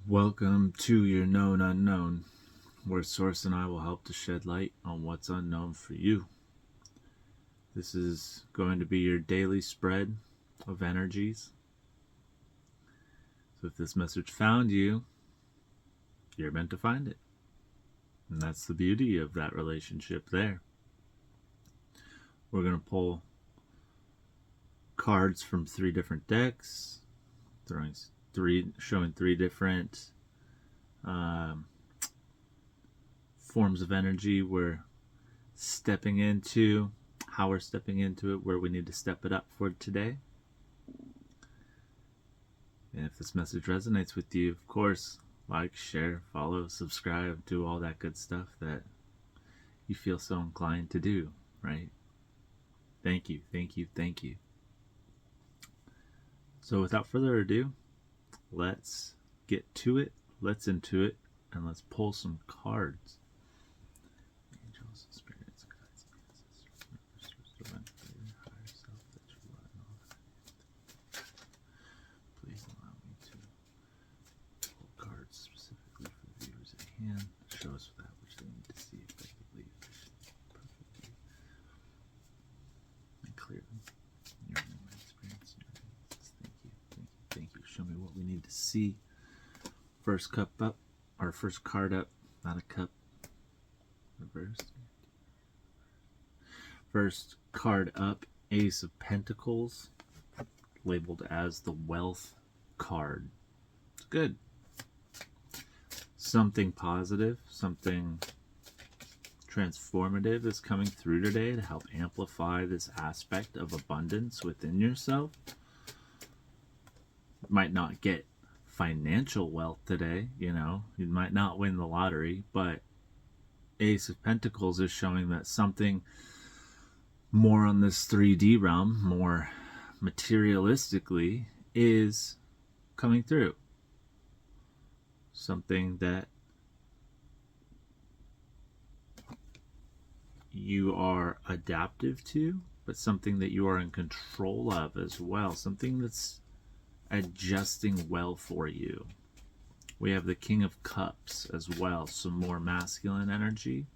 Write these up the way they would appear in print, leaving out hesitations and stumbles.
Welcome to your known unknown, where Source and I will help to shed light on what's unknown for you. This is going to be your daily spread of energies. So if this message found you, you're meant to find it. And that's the beauty of that relationship there. We're going to pull cards from 3 different decks, showing 3 different forms of energy we're stepping into, how we're stepping into it, where we need to step it up for today. And if this message resonates with you, of course, like, share, follow, subscribe, do all that good stuff that you feel so inclined to do, right? Thank you, thank you, thank you. So without further ado, let's get to it, let's into it, and let's pull some cards. Angels, spirits, guides, ancestors, members, divine figure, higher self that you are and all that. Please allow me to pull cards specifically for the viewers at hand. Show us that which they need to see effectively, efficiently, perfectly, and clearly. In your name, my experience, in your name. Thank you, thank you, thank you. Show me what we need to see. First cup up, or first card up, not a cup. Reversed. First card up, Ace of Pentacles, labeled as the Wealth card. It's good. Something positive, something transformative is coming through today to help amplify this aspect of abundance within yourself. Might not get financial wealth today, you might not win the lottery, but Ace of Pentacles is showing that something more on this 3D realm, more materialistically, is coming through. Something that you are adaptive to, but something that you are in control of as well. Something that's adjusting well for you. We have the King of Cups as well, some more masculine energy.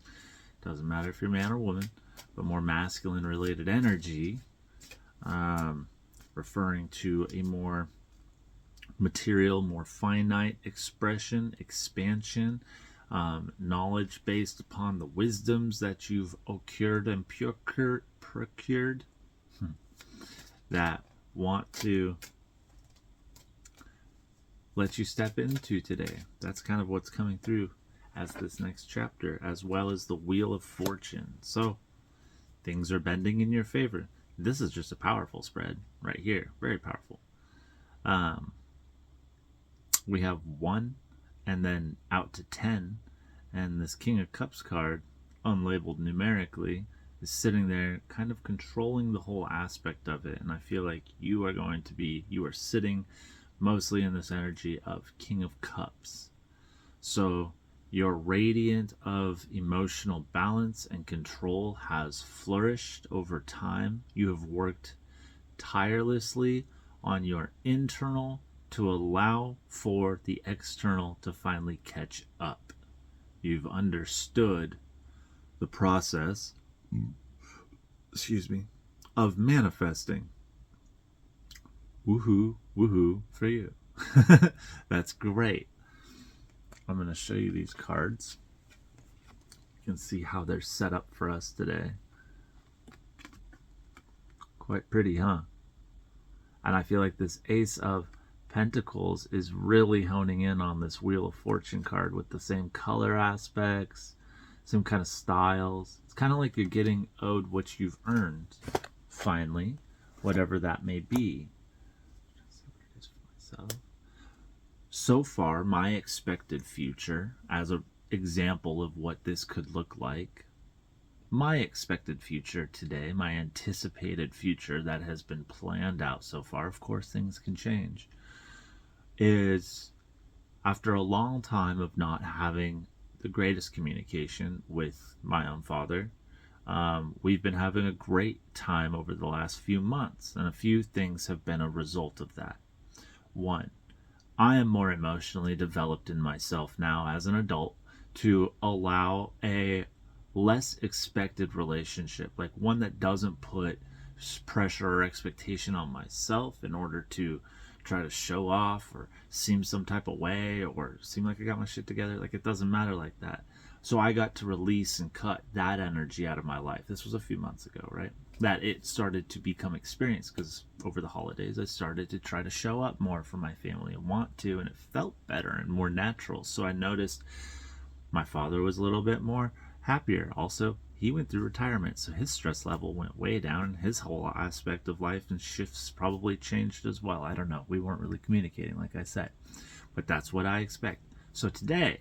Doesn't matter if you're man or woman, but more masculine related energy, referring to a more material, more finite expression, expansion, knowledge based upon the wisdoms that you've occurred and procured that want to let you step into today. That's kind of what's coming through as this next chapter, as well as the Wheel of Fortune. So things are bending in your favor. This is just a powerful spread right here. Very powerful. We have 1 and then out to 10, and this King of Cups card, unlabeled numerically, is sitting there kind of controlling the whole aspect of it. And I feel like you are sitting mostly in this energy of King of Cups. So your radiant of emotional balance and control has flourished over time. You have worked tirelessly on your internal to allow for the external to finally catch up. You've understood the process, of manifesting. Woohoo, woohoo for you. That's great. I'm going to show you these cards. You can see how they're set up for us today. Quite pretty, huh? And I feel like this Ace of Pentacles is really honing in on this Wheel of Fortune card with the same color aspects, some kind of styles. It's kind of like you're getting owed what you've earned, finally, whatever that may be. So far, my expected future, as an example of what this could look like, my expected future today, my anticipated future that has been planned out so far, of course things can change, is after a long time of not having the greatest communication with my own father, we've been having a great time over the last few months, and a few things have been a result of that. One, I am more emotionally developed in myself now as an adult to allow a less expected relationship, like one that doesn't put pressure or expectation on myself in order to try to show off or seem some type of way or seem like I got my shit together. Like, it doesn't matter like that. So I got to release and cut that energy out of my life. This was a few months ago, right? That it started to become experience because over the holidays I started to try to show up more for my family and want to, and it felt better and more natural. So I noticed my father was a little bit more happier. Also, he went through retirement, so his stress level went way down. His whole aspect of life and shifts probably changed as well. I don't know. We weren't really communicating, like I said, but that's what I expect. So today,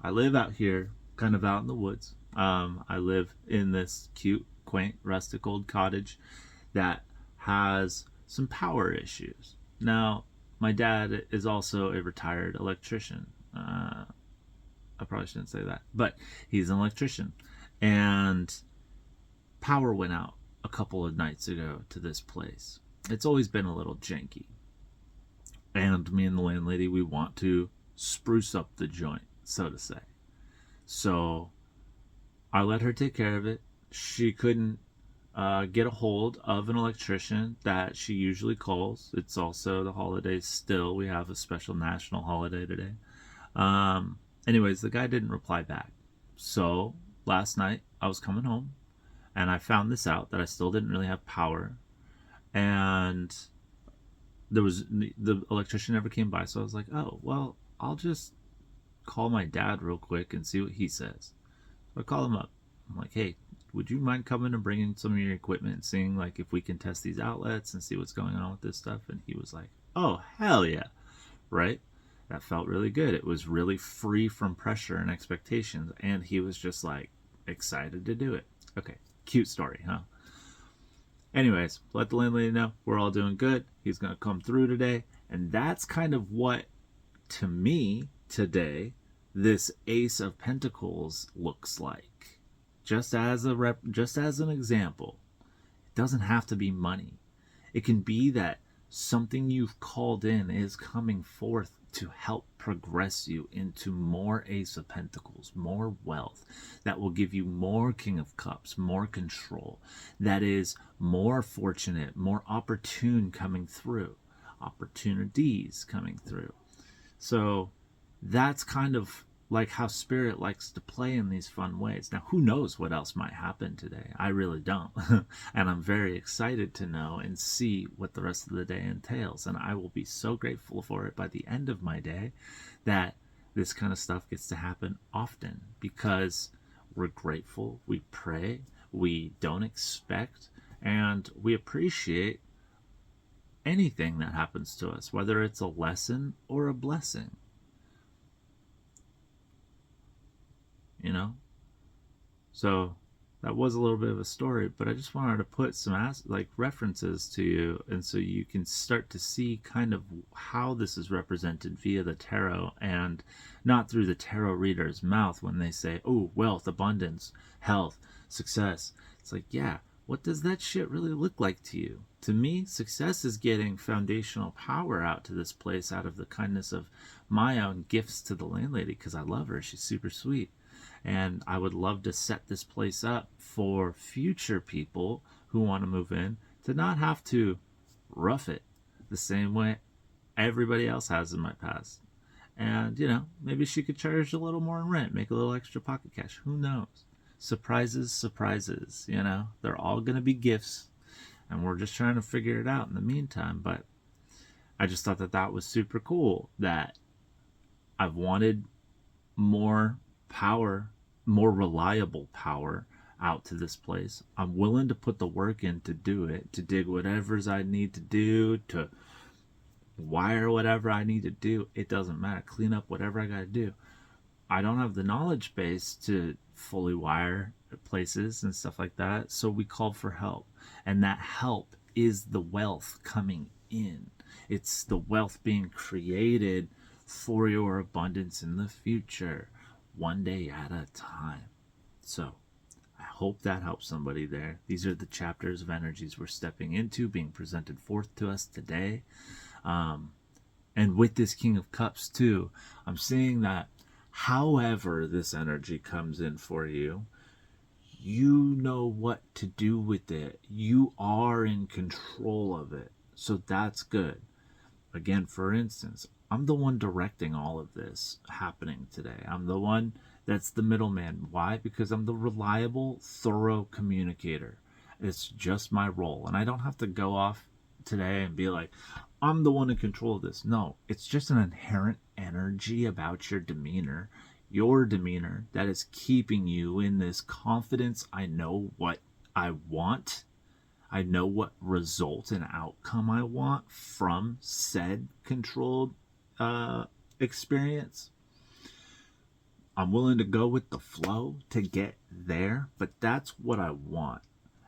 I live out here, kind of out in the woods. I live in this cute, quaint, rustic old cottage that has some power issues. Now, my dad is also a retired electrician. I probably shouldn't say that, but he's an electrician. And power went out a couple of nights ago to this place. It's always been a little janky. And me and the landlady, we want to spruce up the joint, so to say. So I let her take care of it. She couldn't get a hold of an electrician that she usually calls. It's also the holidays still. We have a special national holiday today. Anyways, the guy didn't reply back. So last night I was coming home and I found this out that I still didn't really have power. And the electrician never came by. So I was like, oh, well, I'll just call my dad real quick and see what he says. So I call him up. I'm like, hey, would you mind coming and bringing some of your equipment and seeing like if we can test these outlets and see what's going on with this stuff? And he was like, oh, hell yeah. Right? That felt really good. It was really free from pressure and expectations. And he was just like excited to do it. Okay. Cute story, huh? Anyways, let the landlady know we're all doing good. He's going to come through today. And that's kind of what, to me, today, this Ace of Pentacles looks like. Just as an example, it doesn't have to be money. It can be that something you've called in is coming forth to help progress you into more Ace of Pentacles, more wealth, that will give you more King of Cups, more control, that is more fortunate, more opportune coming through, opportunities coming through. So that's kind of like how Spirit likes to play in these fun ways. Now, who knows what else might happen today? I really don't. And I'm very excited to know and see what the rest of the day entails. And I will be so grateful for it by the end of my day that this kind of stuff gets to happen often because we're grateful, we pray, we don't expect, and we appreciate anything that happens to us, whether it's a lesson or a blessing. You know? So that was a little bit of a story, but I just wanted to put some like references to you, and so you can start to see kind of how this is represented via the tarot, and not through the tarot reader's mouth when they say, oh, wealth, abundance, health, success. It's like, yeah, what does that shit really look like to you? To me, success is getting foundational power out to this place out of the kindness of my own gifts to the landlady, because I love her. She's super sweet. And I would love to set this place up for future people who want to move in to not have to rough it the same way everybody else has in my past. And, you know, maybe she could charge a little more in rent, make a little extra pocket cash. Who knows? Surprises, surprises, you know? They're all going to be gifts. And we're just trying to figure it out in the meantime. But I just thought that that was super cool, that I've wanted more power, more reliable power out to this place. I'm willing to put the work in to do it, to dig whatever's I need to do, to wire whatever I need to do. It doesn't matter. Clean up whatever I got to do. I don't have the knowledge base to fully wire places and stuff like that. So we called for help. And that help is the wealth coming in. It's the wealth being created for your abundance in the future, one day at a time. So I hope that helps somebody there. These are the chapters of energies we're stepping into, being presented forth to us today. And with this King of Cups too, I'm seeing that however this energy comes in for you, you know what to do with it. You are in control of it. So that's good. Again, for instance, I'm the one directing all of this happening today. I'm the one that's the middleman. Why? Because I'm the reliable, thorough communicator. It's just my role. And I don't have to go off today and be like, I'm the one in control of this. No, it's just an inherent energy about your demeanor that is keeping you in this confidence. I know what I want. I know what result and outcome I want from said controlled experience. I'm willing to go with the flow to get there, but that's what I want.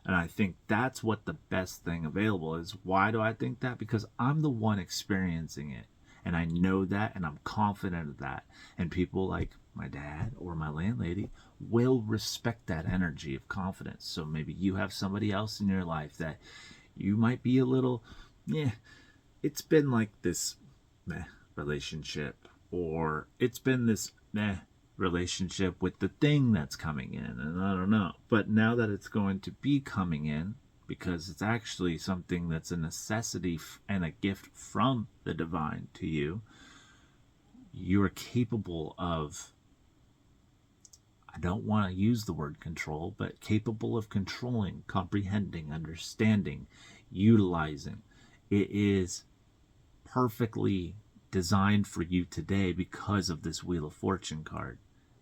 And I think that's what the best thing available is. Why do I think that? Because I'm the one experiencing it. And I know that, and I'm confident of that. And people like my dad or my landlady will respect that energy of confidence. So maybe you have somebody else in your life that you might be a little, it's been like this relationship, or it's been this relationship with the thing that's coming in, and I don't know. But now that it's going to be coming in, because it's actually something that's a necessity and a gift from the divine to you, you are capable of, I don't want to use the word control, but capable of controlling, comprehending, understanding, utilizing. It is perfectly designed for you today because of this Wheel of Fortune card.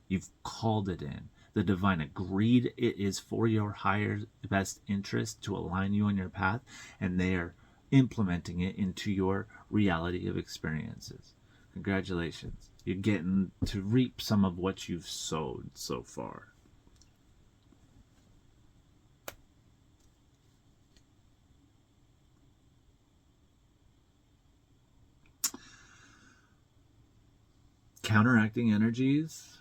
You've called it in. The divine agreed it is for your higher best interest to align you on your path, and they are implementing it into your reality of experiences. Congratulations. You're getting to reap some of what you've sowed so far. Counteracting energies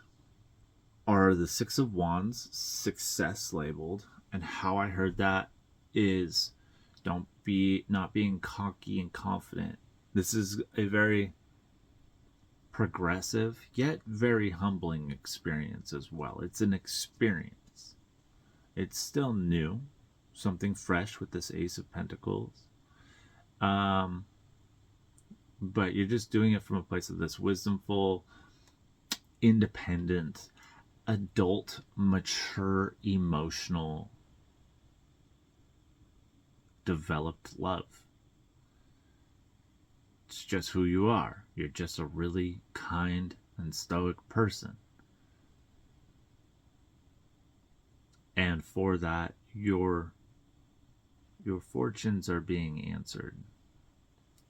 are the Six of Wands, success labeled. And how I heard that is not being cocky and confident. This is a very progressive yet very humbling experience as well. It's an experience. It's still new, something fresh with this Ace of Pentacles. But you're just doing it from a place of this wisdomful, independent, adult, mature, emotional, developed love. It's just who you are. You're just a really kind and stoic person. And for that, your fortunes are being answered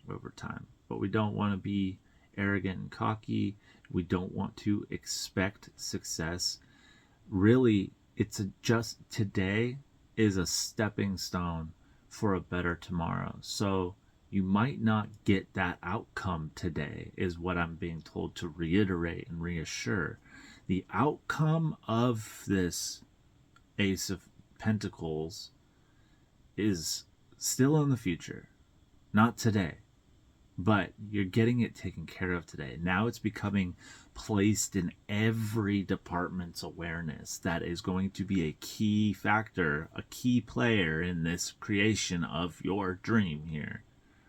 over time. But we don't want to be arrogant and cocky. We don't want to expect success. Really, just today is a stepping stone for a better tomorrow. So you might not get that outcome today, is what I'm being told to reiterate and reassure. The outcome of this Ace of Pentacles is still in the future, not today. But you're getting it taken care of today. Now it's becoming placed in every department's awareness. That is going to be a key factor, a key player in this creation of your dream here.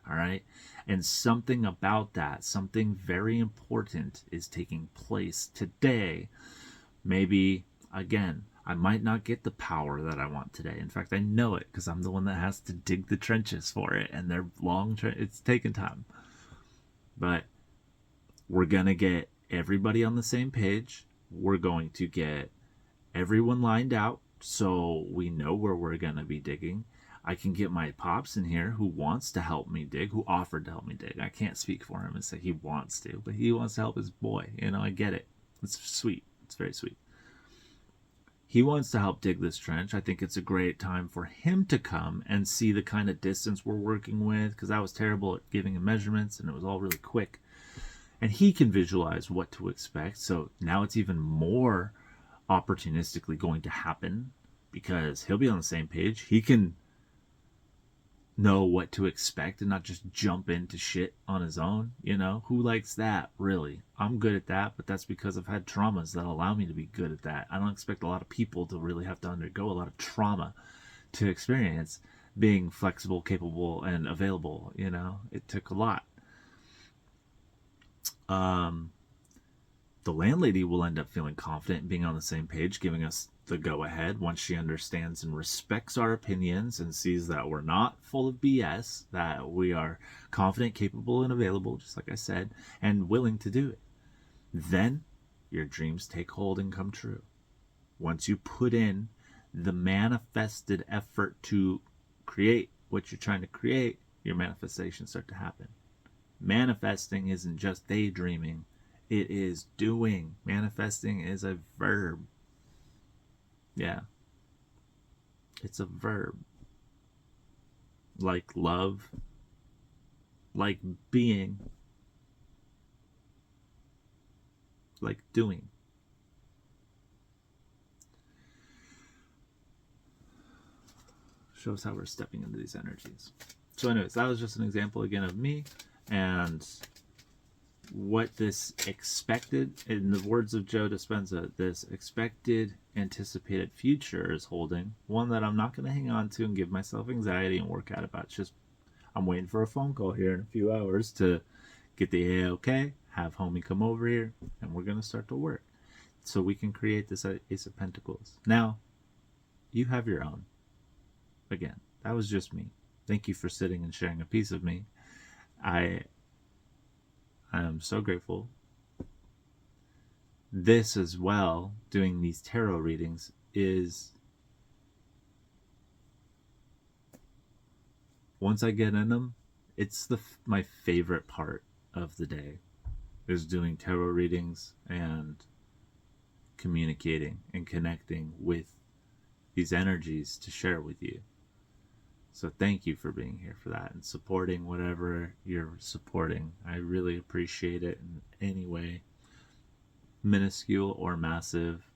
All right? And something about that, something very important is taking place today. Maybe, again, I might not get the power that I want today. In fact, I know it because I'm the one that has to dig the trenches for it, and they're long. It's taken time, but we're gonna get everybody on the same page. We're going to get everyone lined out so we know where we're gonna be digging. I can get my pops in here who wants to help me dig, who offered to help me dig. I can't speak for him and say he wants to, but he wants to help his boy. I get it. It's sweet. It's very sweet. He wants to help dig this trench. I think it's a great time for him to come and see the kind of distance we're working with, because I was terrible at giving him measurements and it was all really quick. And he can visualize what to expect. So now it's even more opportunistically going to happen because he'll be on the same page. He can know what to expect and not just jump into shit on his own. Who likes that, really? I'm good at that, but that's because I've had traumas that allow me to be good at that. I don't expect a lot of people to really have to undergo a lot of trauma to experience being flexible, capable, and available. It took a lot. um the landlady will end up feeling confident and being on the same page, giving us the go ahead once she understands and respects our opinions and sees that we're not full of BS, that we are confident, capable, and available, just like I said, and willing to do it. Then your dreams take hold and come true. Once you put in the manifested effort to create what you're trying to create, your manifestations start to happen. Manifesting isn't just daydreaming, it is doing. Manifesting is a verb. Yeah. It's a verb. Like love, like being, like doing. Shows how we're stepping into these energies. So anyways, that was just an example again of me and what this expected, in the words of Joe Dispenza, this expected anticipated future is holding. One that I'm not going to hang on to and give myself anxiety and work out about. It's just, I'm waiting for a phone call here in a few hours to get the A-OK, have homie come over here, and we're going to start to work. So we can create this Ace of Pentacles. Now, you have your own. Again, that was just me. Thank you for sitting and sharing a piece of me. I am so grateful. This as well, doing these tarot readings, is once I get in them, it's my favorite part of the day, is doing tarot readings and communicating and connecting with these energies to share with you. So thank you for being here for that and supporting whatever you're supporting. I really appreciate it in any way, minuscule or massive,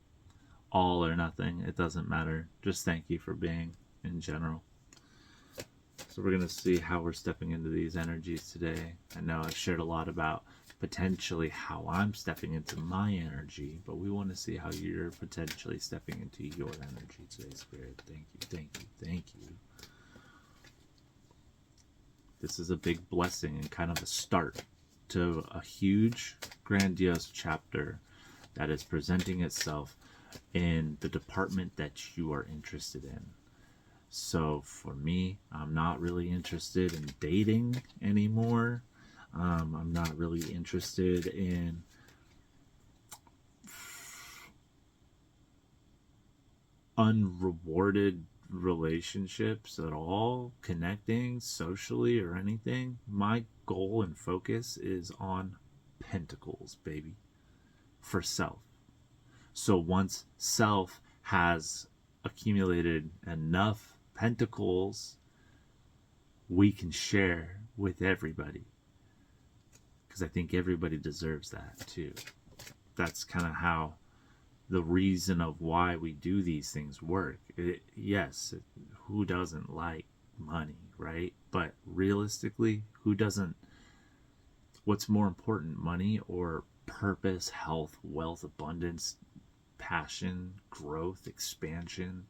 all or nothing. It doesn't matter. Just thank you for being in general. So we're going to see how we're stepping into these energies today. I know I've shared a lot about potentially how I'm stepping into my energy, but we want to see how you're potentially stepping into your energy today, Spirit. Thank you, thank you, thank you. This is a big blessing and kind of a start to a huge, grandiose chapter that is presenting itself in the department that you are interested in. So for me, I'm not really interested in dating anymore. I'm not really interested in unrewarded relationships at all, connecting socially or anything. My goal and focus is on pentacles, baby, for self. So once self has accumulated enough pentacles, we can share with everybody, because I think everybody deserves that too. That's kind of how the reason of why we do these things work. Yes, who doesn't like money, right? But realistically, who doesn't? What's more important, money or purpose, health, wealth, abundance, passion, growth, expansion,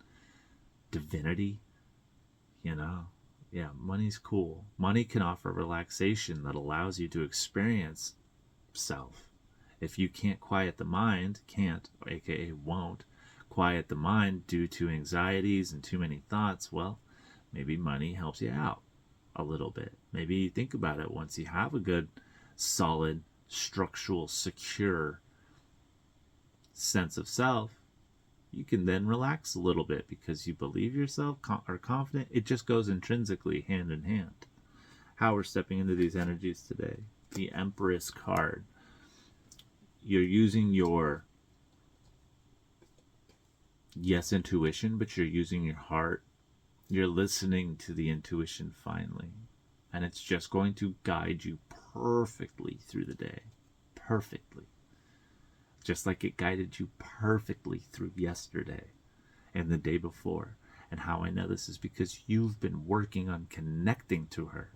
divinity? Yeah, money's cool. Money can offer relaxation that allows you to experience self. If you can't quiet the mind, aka won't, quiet the mind due to anxieties and too many thoughts, well, maybe money helps you out a little bit. Maybe think about it. Once you have a good, solid, structural, secure sense of self, you can then relax a little bit because you believe yourself, are confident. It just goes intrinsically hand in hand. How we're stepping into these energies today. The Empress card. You're using your, yes, intuition, but you're using your heart. You're listening to the intuition finally. And it's just going to guide you perfectly through the day. Perfectly. Just like it guided you perfectly through yesterday and the day before. And how I know this is because you've been working on connecting to her.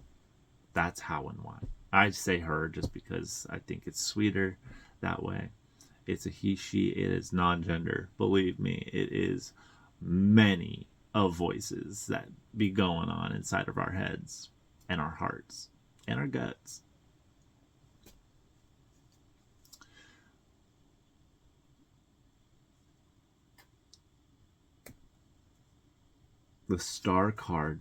That's how and why. I say her just because I think it's sweeter that way. It's a he, she, it is non gender. Believe me, it is many of voices that be going on inside of our heads and our hearts and our guts. The Star card.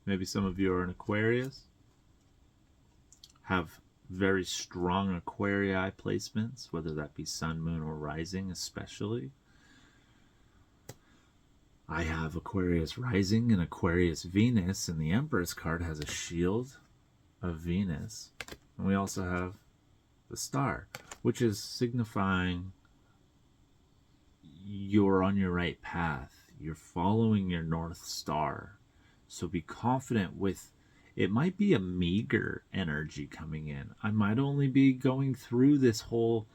Maybe some of you are an Aquarius, have very strong Aquarii placements, whether that be Sun, Moon, or Rising especially. I have Aquarius Rising and Aquarius Venus, and the Empress card has a shield of Venus. And we also have the Star, which is signifying you're on your right path. You're following your North Star. So be confident with it. Might be a meager energy coming in. I might only be going through this whole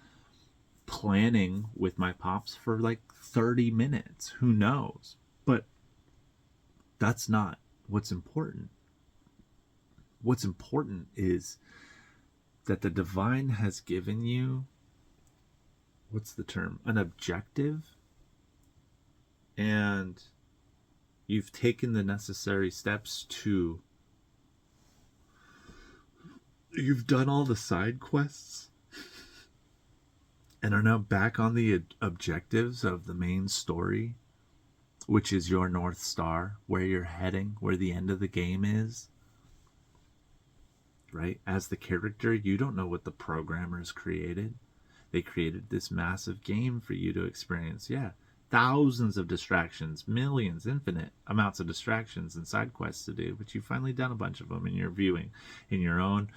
planning with my pops for like 30 minutes. Who knows? But that's not what's important. What's important is that the divine has given you, what's the term? An objective. And you've taken the necessary steps to, you've done all the side quests and are now back on the objectives of the main story, which is your North Star, where you're heading, where the end of the game is. Right? As the character, you don't know what the programmers created. They created this massive game for you to experience. Yeah, thousands of distractions, millions, infinite amounts of distractions and side quests to do, but you've finally done a bunch of them in your viewing, in your own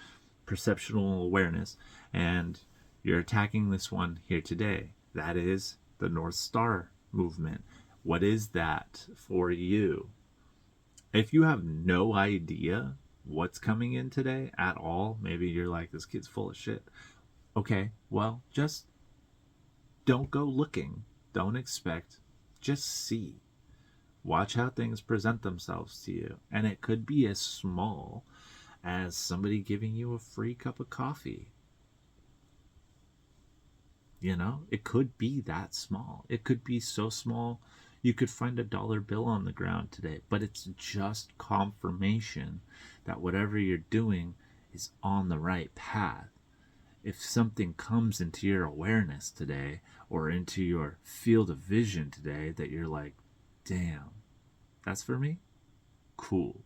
perceptual awareness, and you're attacking this one here today. That is the North Star movement. What is that for you? If you have no idea what's coming in today at all, maybe you're like, this kid's full of shit. Okay, well, just don't go looking. Don't expect. Just see. Watch how things present themselves to you. And it could be as small as somebody giving you a free cup of coffee. You know, it could be that small. It could be so small you could find a dollar bill on the ground today. But it's just confirmation that whatever you're doing is on the right path. If something comes into your awareness today or into your field of vision today that you're like, damn, that's for me? Cool.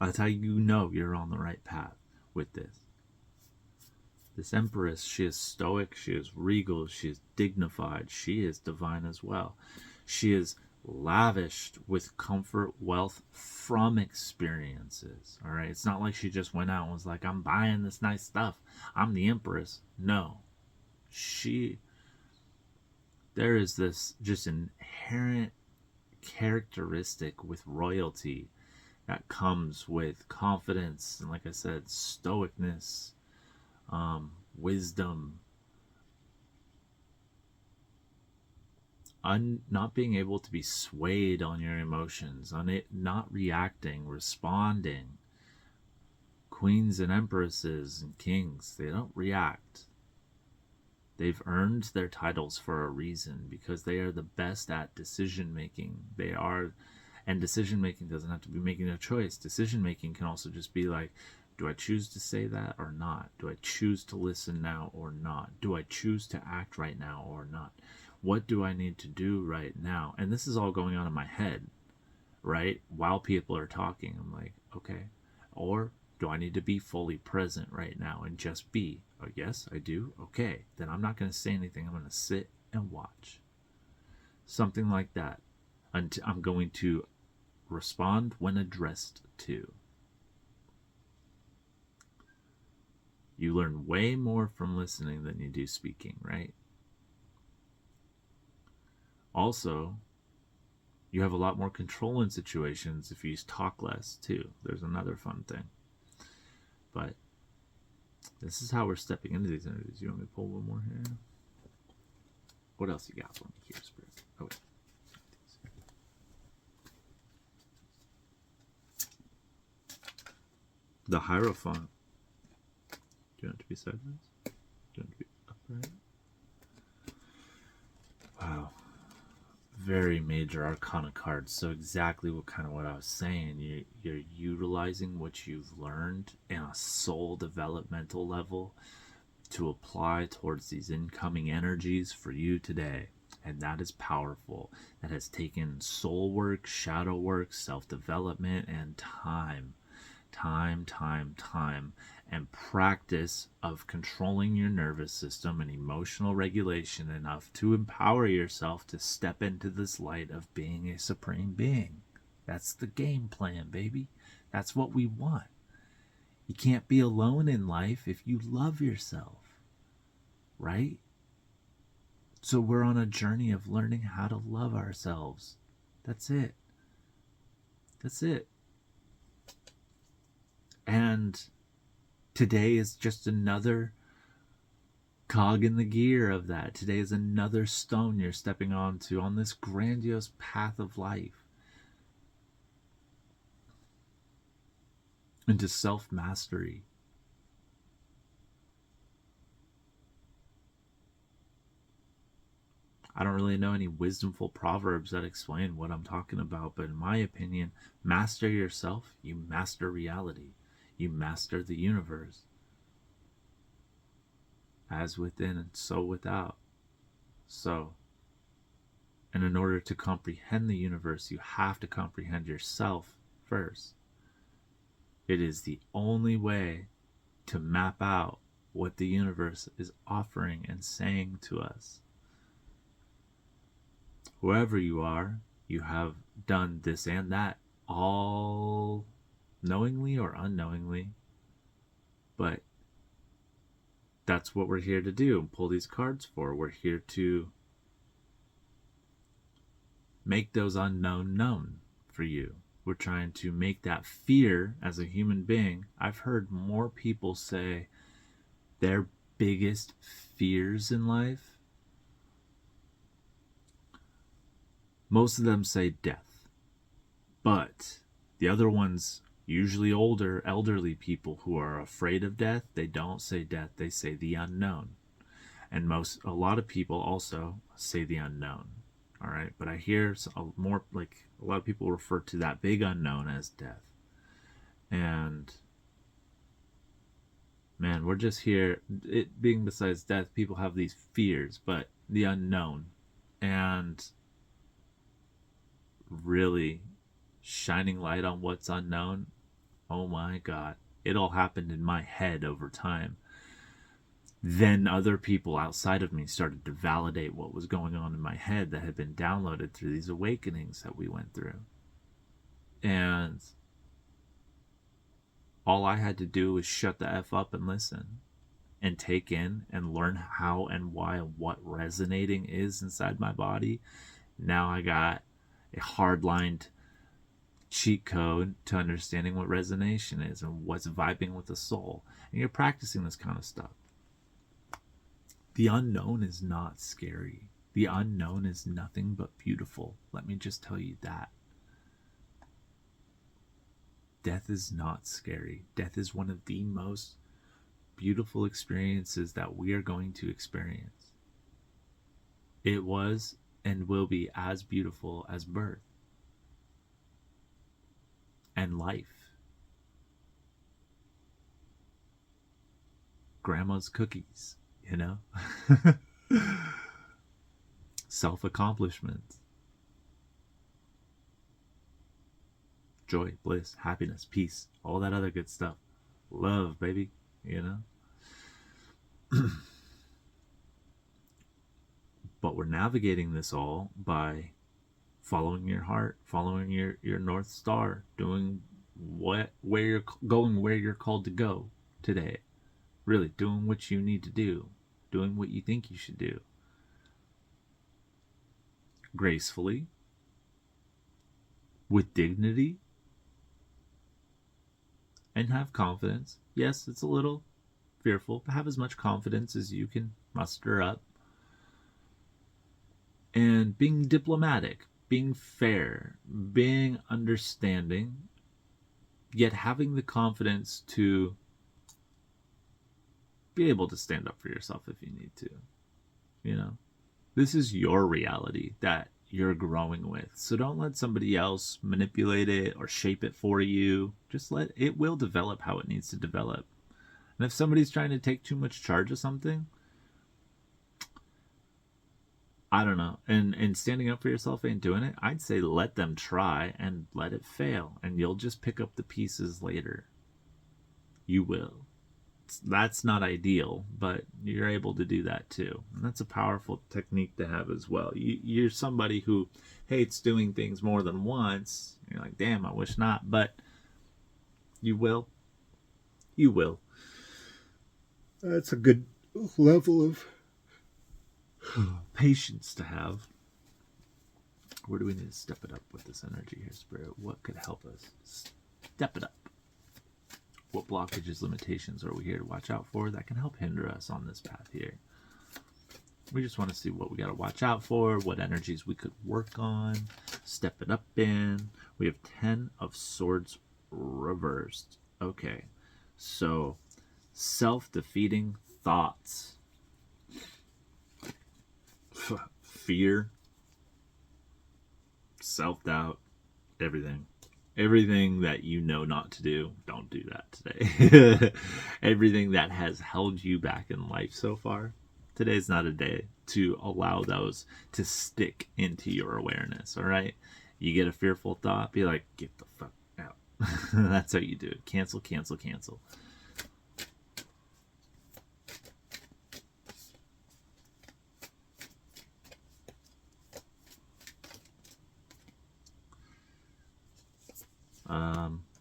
That's how you know you're on the right path with this. This Empress, she is stoic, she is regal, she is dignified, she is divine as well. She is lavished with comfort, wealth from experiences. All right, it's not like she just went out and was like, I'm buying this nice stuff, I'm the Empress. No, there is this just inherent characteristic with royalty that comes with confidence and, like I said, stoicness, wisdom, not being able to be swayed on your emotions, on it not reacting, responding. Queens and empresses and kings, they don't react. They've earned their titles for a reason, because they are the best at decision making. And decision making doesn't have to be making a choice. Decision making can also just be like, do I choose to say that or not? Do I choose to listen now or not? Do I choose to act right now or not? What do I need to do right now? And this is all going on in my head, right? While people are talking, I'm like, okay. Or do I need to be fully present right now and just be? Oh, yes, I do. Okay. Then I'm not going to say anything. I'm going to sit and watch. Something like that. I'm going to respond when addressed to. You learn way more from listening than you do speaking, right? Also, you have a lot more control in situations if you talk less, too. There's another fun thing. But this is how we're stepping into these energies. You want me to pull one more here? What else you got for me here, Spirit? Oh, wait. The Hierophant. Do you want it to be sideways? Do you want it to be upright? Wow. Very major arcana card. So exactly what I was saying. You're utilizing what you've learned in a soul developmental level to apply towards these incoming energies for you today. And that is powerful. That has taken soul work, shadow work, self-development, and time, and practice of controlling your nervous system and emotional regulation enough to empower yourself to step into this light of being a supreme being. That's the game plan, baby. That's what we want. You can't be alone in life if you love yourself, right? So we're on a journey of learning how to love ourselves. That's it. That's it. And today is just another cog in the gear of that. Today is another stone you're stepping onto on this grandiose path of life. Into self-mastery. I don't really know any wisdomful proverbs that explain what I'm talking about, but in my opinion, master yourself, you master reality. You master the universe. As within and so without. So, and in order to comprehend the universe, you have to comprehend yourself first. It is the only way to map out what the universe is offering and saying to us. Whoever you are, you have done this and that, all knowingly or unknowingly, but that's what we're here to do, pull these cards for. We're here to make those unknown known for you. We're trying to make that fear as a human being. I've heard more people say their biggest fears in life, most of them say death. But the other ones, usually older, elderly people who are afraid of death, they don't say death, they say the unknown. And a lot of people also say the unknown. All right, but I hear a lot of people refer to that big unknown as death. And man, we're just here, it being besides death, people have these fears, but the unknown, and really shining light on what's unknown. Oh my God, it all happened in my head over time. Then other people outside of me started to validate what was going on in my head that had been downloaded through these awakenings that we went through. And all I had to do was shut the F up and listen and take in and learn how and why and what resonating is inside my body. Now I got a hard-lined cheat code to understanding what resonation is and what's vibing with the soul. And you're practicing this kind of stuff. The unknown is not scary. The unknown is nothing but beautiful. Let me just tell you that. Death is not scary. Death is one of the most beautiful experiences that we are going to experience. It was and will be as beautiful as birth and life. Grandma's cookies, you know? Self-accomplishment. Joy, bliss, happiness, peace, all that other good stuff. Love, baby, you know? But we're navigating this all by following your heart, following your North Star, doing where you're going, where you're called to go today. Really doing what you need to do, doing what you think you should do. Gracefully, with dignity, and have confidence. Yes, it's a little fearful, but have as much confidence as you can muster up. And being diplomatic, being fair, being understanding, yet having the confidence to be able to stand up for yourself if you need to. You know, this is your reality that you're growing with. So don't let somebody else manipulate it or shape it for you. Just let it will develop how it needs to develop. And if somebody's trying to take too much charge of something, I don't know. And standing up for yourself ain't doing it. I'd say let them try and let it fail, and you'll just pick up the pieces later. You will. That's not ideal, but you're able to do that too. And that's a powerful technique to have as well. You're somebody who hates doing things more than once. You're like, damn, I wish not, but you will. You will. That's a good level of patience to have. Where do we need to step it up with this energy here, Spirit? What could help us step it up? What blockages, limitations are we here to watch out for that can help hinder us on this path here? We just want to see what we got to watch out for, what energies we could work on, step it up in. We have 10 of Swords reversed. Okay, so self-defeating thoughts, fear, self-doubt, everything. Everything that you know not to do, don't do that today. Everything that has held you back in life so far, today's not a day to allow those to stick into your awareness, all right? You get a fearful thought, be like, get the fuck out. That's how you do it. Cancel, cancel, cancel.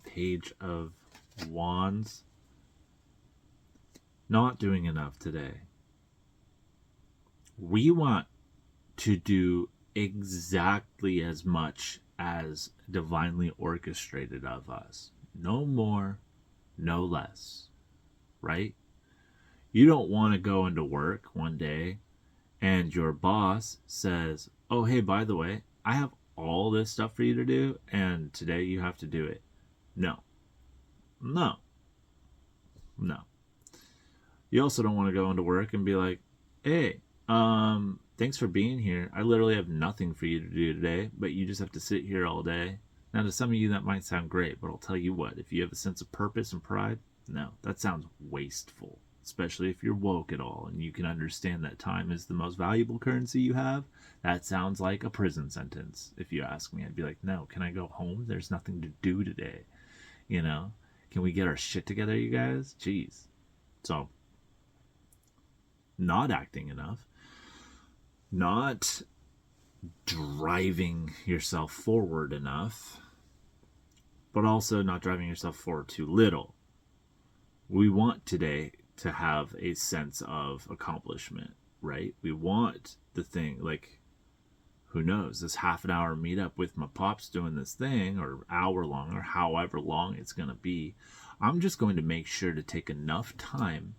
Page of Wands. Not doing enough today. We want to do exactly as much as divinely orchestrated of us. No more, no less. Right? You don't want to go into work one day and your boss says, oh, hey, by the way, I have all this stuff for you to do, and today you have to do it. No. No. No. You also don't want to go into work and be like, hey, thanks for being here. I literally have nothing for you to do today, but you just have to sit here all day. Now, to some of you, that might sound great, but I'll tell you what, if you have a sense of purpose and pride, no, that sounds wasteful, especially if you're woke at all and you can understand that time is the most valuable currency you have. That sounds like a prison sentence. If you ask me, I'd be like, no, can I go home? There's nothing to do today. You know, can we get our shit together, you guys? Jeez. So, not acting enough, not driving yourself forward enough, but also not driving yourself forward too little. We want today to have a sense of accomplishment, right? We want the thing, like, who knows, this half an hour meetup with my pops doing this thing, or hour long, or however long it's going to be. I'm just going to make sure to take enough time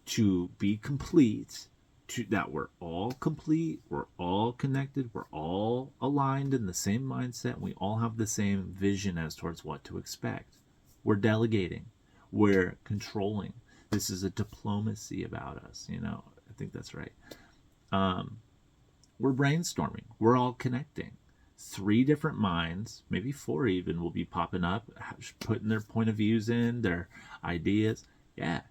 to be complete, to that we're all complete, we're all connected, we're all aligned in the same mindset, we all have the same vision as towards what to expect. We're delegating, we're controlling. This is a diplomacy about us, you know. I think that's right. We're brainstorming, we're all connecting. 3 different minds, maybe 4 even, will be popping up, putting their point of views in, their ideas. Yeah,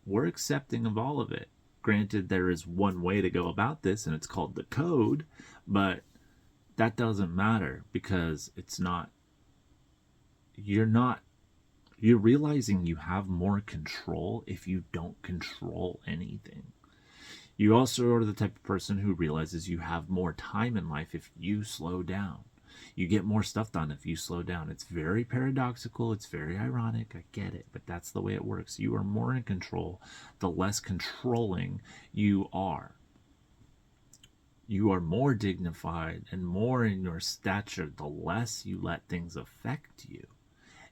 we're accepting of all of it. Granted, there is one way to go about this, and it's called the code, but that doesn't matter because it's not, you're realizing you have more control if you don't control anything. You also are the type of person who realizes you have more time in life if you slow down. You get more stuff done if you slow down. It's very paradoxical. It's very ironic. I get it, but that's the way it works. You are more in control the less controlling you are. You are more dignified and more in your stature the less you let things affect you.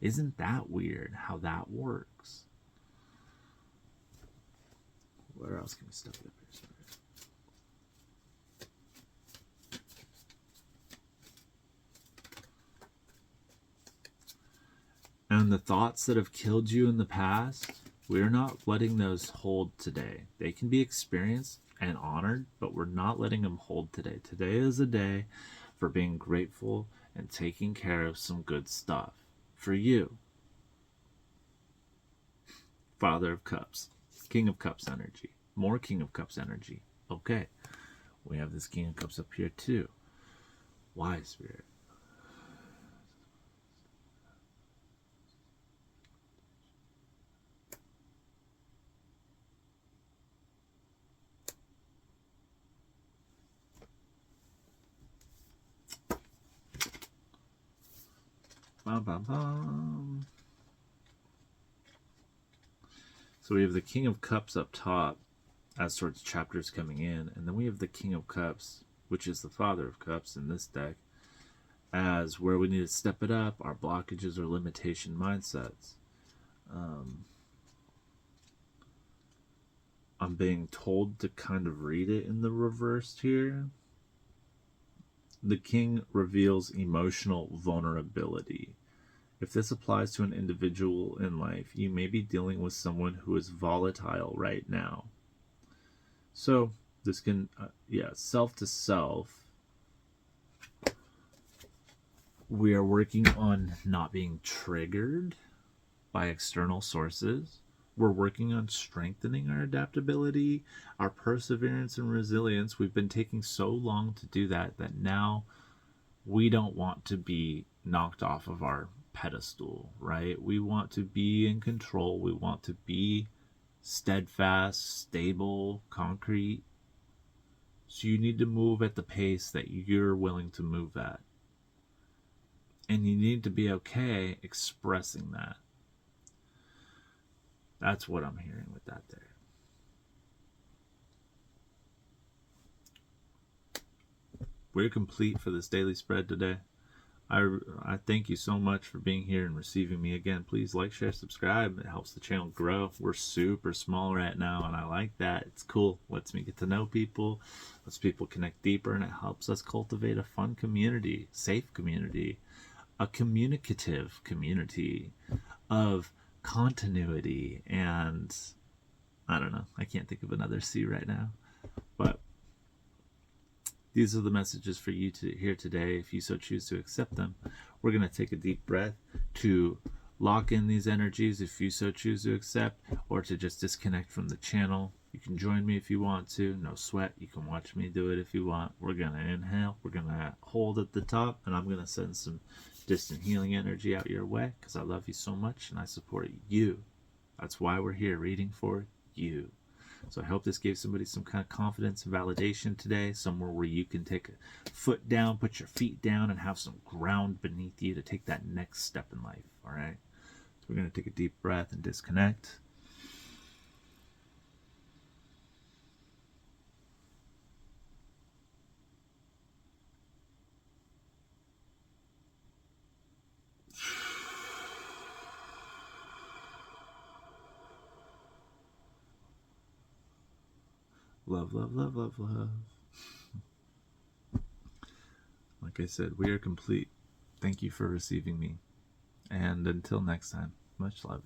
Isn't that weird how that works? Where else can we stuff it up here? Sorry. And the thoughts that have killed you in the past, we're not letting those hold today. They can be experienced and honored, but we're not letting them hold today. Today is a day for being grateful and taking care of some good stuff for you. Father of Cups, King of Cups energy, more King of Cups energy. Okay, we have this King of Cups up here too. Why, Spirit? Bum, bum, bum. So we have the King of Cups up top as sorts of chapters coming in, and then we have the King of Cups, which is the Father of Cups in this deck, as where we need to step it up, our blockages or limitation mindsets. I'm being told to kind of read it in the reversed here. The King reveals emotional vulnerability. If this applies to an individual in life, you may be dealing with someone who is volatile right now. So this can, self to self. We are working on not being triggered by external sources. We're working on strengthening our adaptability, our perseverance and resilience. We've been taking so long to do that now we don't want to be knocked off of our pedestal, right? We want to be in control. We want to be steadfast, stable, concrete. So you need to move at the pace that you're willing to move at. And you need to be okay expressing that. That's what I'm hearing with that there. We're complete for this daily spread today. I thank you so much for being here and receiving me again. Please like, share, subscribe. It helps the channel grow. We're super small right now, and I like that. It's cool. Lets me get to know people, lets people connect deeper, and it helps us cultivate a fun community, safe community, a communicative community of continuity, and I don't know. I can't think of another C right now, but these are the messages for you to hear today. If you so choose to accept them, we're going to take a deep breath to lock in these energies if you so choose to accept, or to just disconnect from the channel. You can join me if you want to. No sweat. You can watch me do it if you want. We're going to inhale. We're going to hold at the top, and I'm going to send some distant healing energy out your way because I love you so much and I support you. That's why we're here, reading for you. So I hope this gave somebody some kind of confidence and validation today, somewhere where you can take a foot down, put your feet down, and have some ground beneath you to take that next step in life, all right? So we're going to take a deep breath and disconnect. Love, love, love, love, love. Like I said, we are complete. Thank you for receiving me. And until next time, much love.